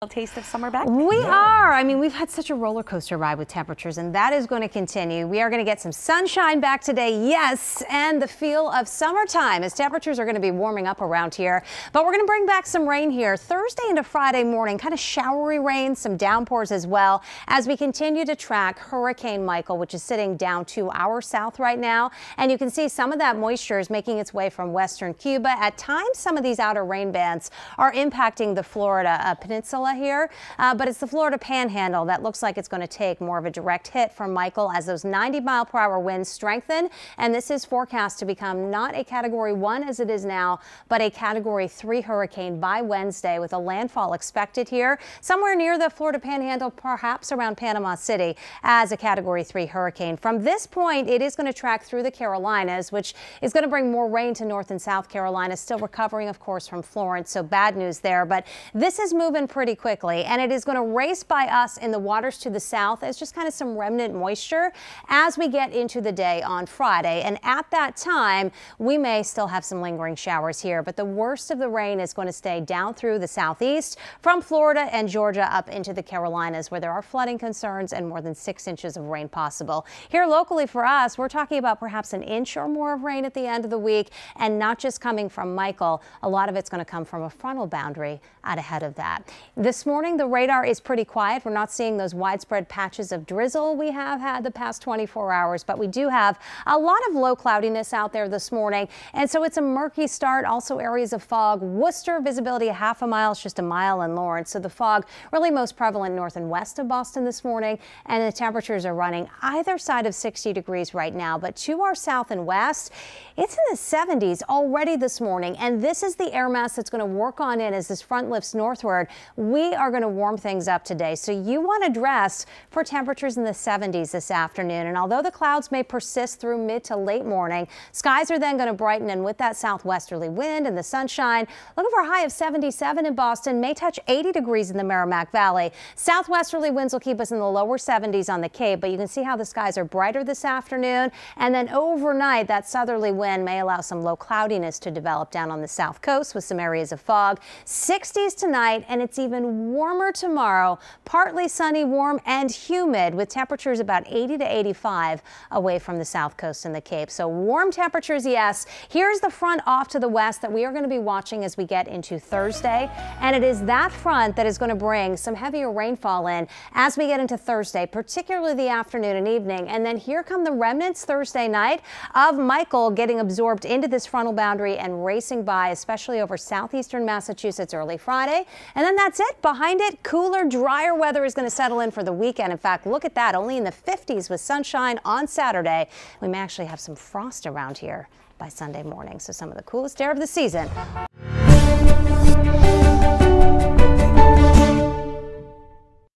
A taste of summer back? We are. I mean, we've had such a roller coaster ride with temperatures, and that is going to continue. We are going to get some sunshine back today, yes, and the feel of summertime as temperatures are going to be warming up around here. But we're going to bring back some rain here Thursday into Friday morning, kind of showery rain, some downpours as well, as we continue to track Hurricane Michael, which is sitting down to our south right now. And you can see some of that moisture is making its way from western Cuba. At times, some of these outer rain bands are impacting the Florida peninsula here, but it's the Florida Panhandle that looks like it's going to take more of a direct hit from Michael as those 90-mile-per-hour winds strengthen, and this is forecast to become not a Category 1 as it is now, but a Category 3 hurricane by Wednesday, with a landfall expected here somewhere near the Florida Panhandle, perhaps around Panama City, as a Category 3 hurricane. From this point, it is going to track through the Carolinas, which is going to bring more rain to North and South Carolina, still recovering, of course, from Florence, so bad news there, but this is moving pretty quickly, and it is going to race by us in the waters to the south as just kind of some remnant moisture as we get into the day on Friday. And at that time, we may still have some lingering showers here, but the worst of the rain is going to stay down through the southeast from Florida and Georgia up into the Carolinas, where there are flooding concerns and more than 6 inches of rain possible. Here locally for us, we're talking about perhaps an inch or more of rain at the end of the week, and not just coming from Michael. A lot of it's going to come from a frontal boundary out ahead of that. This morning, the radar is pretty quiet. We're not seeing those widespread patches of drizzle we have had the past 24 hours, but we do have a lot of low cloudiness out there this morning. And so it's a murky start. Also areas of fog. Worcester, visibility a half a mile, it's just a mile in Lawrence. So the fog really most prevalent north and west of Boston this morning. And the temperatures are running either side of 60 degrees right now. But to our south and west, it's in the 70s already this morning. And this is the air mass that's going to work on in as this front lifts northward. We are going to warm things up today, so you want to dress for temperatures in the 70s this afternoon. And although the clouds may persist through mid to late morning, skies are then going to brighten, and with that southwesterly wind and the sunshine, looking for a high of 77 in Boston, may touch 80 degrees in the Merrimack Valley. Southwesterly winds will keep us in the lower 70s on the Cape, but you can see how the skies are brighter this afternoon, and then overnight that southerly wind may allow some low cloudiness to develop down on the south coast with some areas of fog. 60s tonight, and it's even warmer tomorrow. Partly sunny, warm and humid, with temperatures about 80 to 85 away from the south coast and the Cape. So warm temperatures, yes. Here's the front off to the west that we are going to be watching as we get into Thursday. And it is that front that is going to bring some heavier rainfall in as we get into Thursday, particularly the afternoon and evening. And then here come the remnants Thursday night of Michael getting absorbed into this frontal boundary and racing by, especially over southeastern Massachusetts early Friday. And then that's it. Behind it, cooler, drier weather is going to settle in for the weekend. In fact, look at that, only in the 50s with sunshine on Saturday. We may actually have some frost around here by Sunday morning. So some of the coolest air of the season